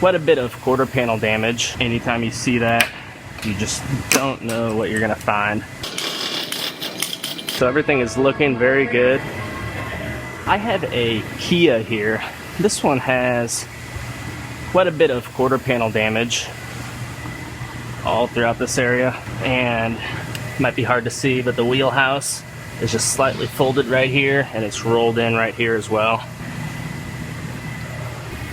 quite a bit of quarter panel damage. Anytime you see that, you just don't know what you're gonna find. So everything is looking very good. I have a Kia here. This one has quite a bit of quarter panel damage all throughout this area, and it might be hard to see, but the wheelhouse is just slightly folded right here, and it's rolled in right here as well.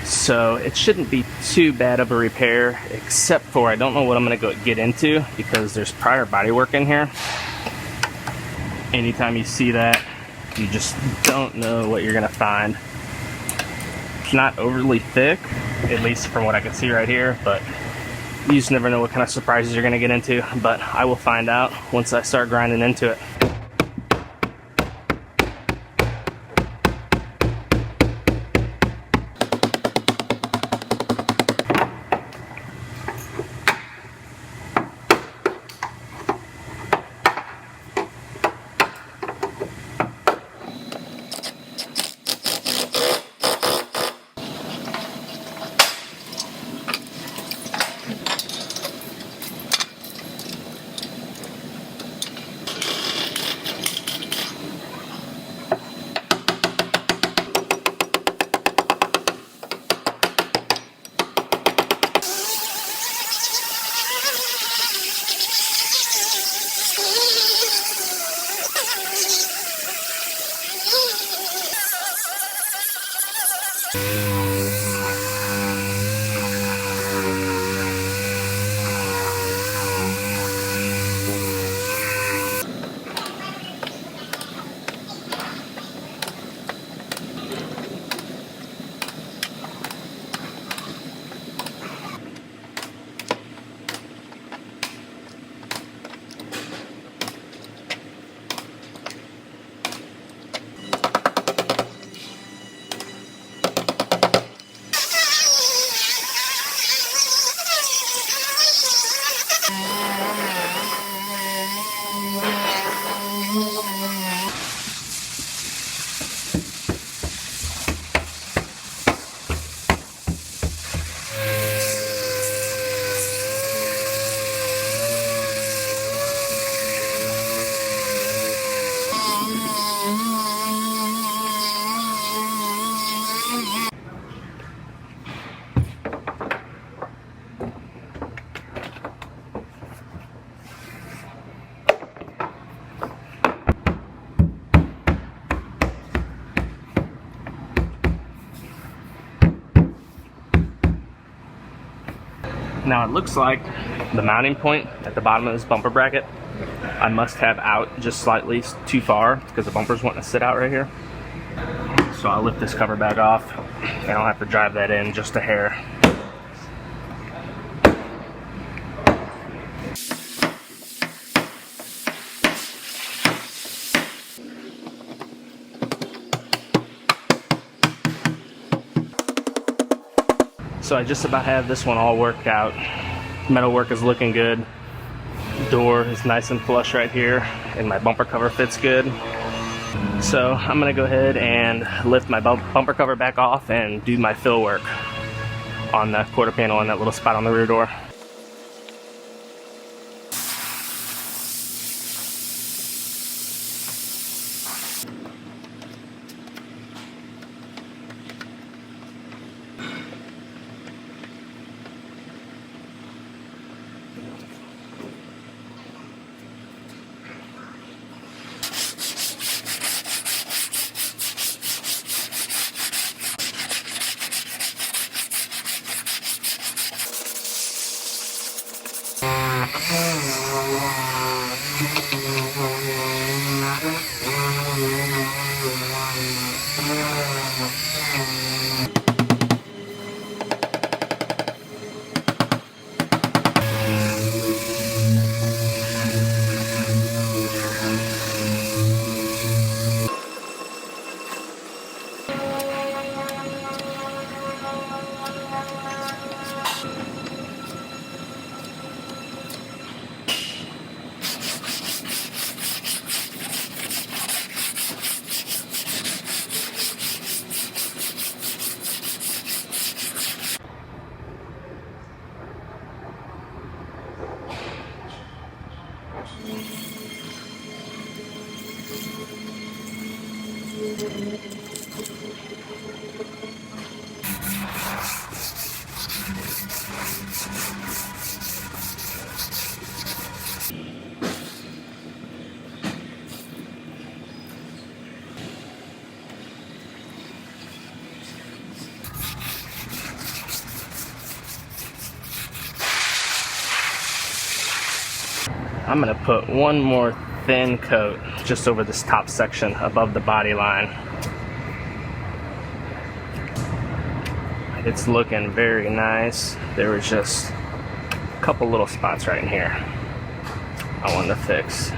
So it shouldn't be too bad of a repair, except for I don't know what I'm going to get into because there's prior bodywork in here. Anytime you see that, you just don't know what you're going to find. It's not overly thick, at least from what I can see right here, but you just never know what kind of surprises you're going to get into. But I will find out once I start grinding into it. Now it looks like the mounting point at the bottom of this bumper bracket I must have out just slightly too far because the bumper's wanting to sit out right here. So I'll lift this cover back off and I'll have to drive that in just a hair. So I just about have this one all worked out. Metal work is looking good. Door is nice and flush right here, and my bumper cover fits good. So I'm gonna go ahead and lift my bumper cover back off and do my fill work on the quarter panel and that little spot on the rear door. I'm gonna put one more thin coat just over this top section above the body line. It's looking very nice. There was just a couple little spots right in here I wanted to fix.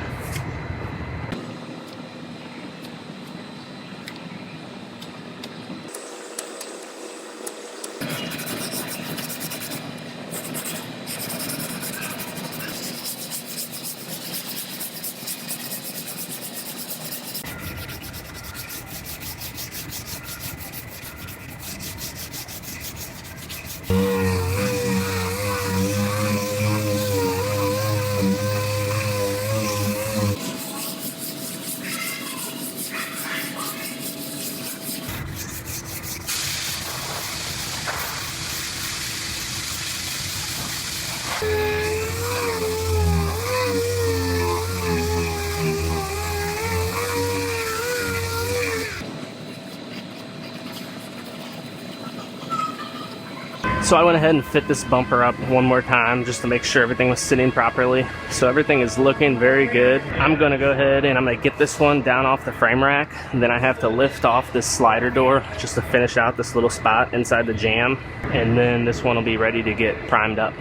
So I went ahead and fit this bumper up one more time just to make sure everything was sitting properly. So everything is looking very good. I'm gonna go ahead and I'm gonna get this one down off the frame rack. And then I have to lift off this slider door just to finish out this little spot inside the jamb. And then this one will be ready to get primed up.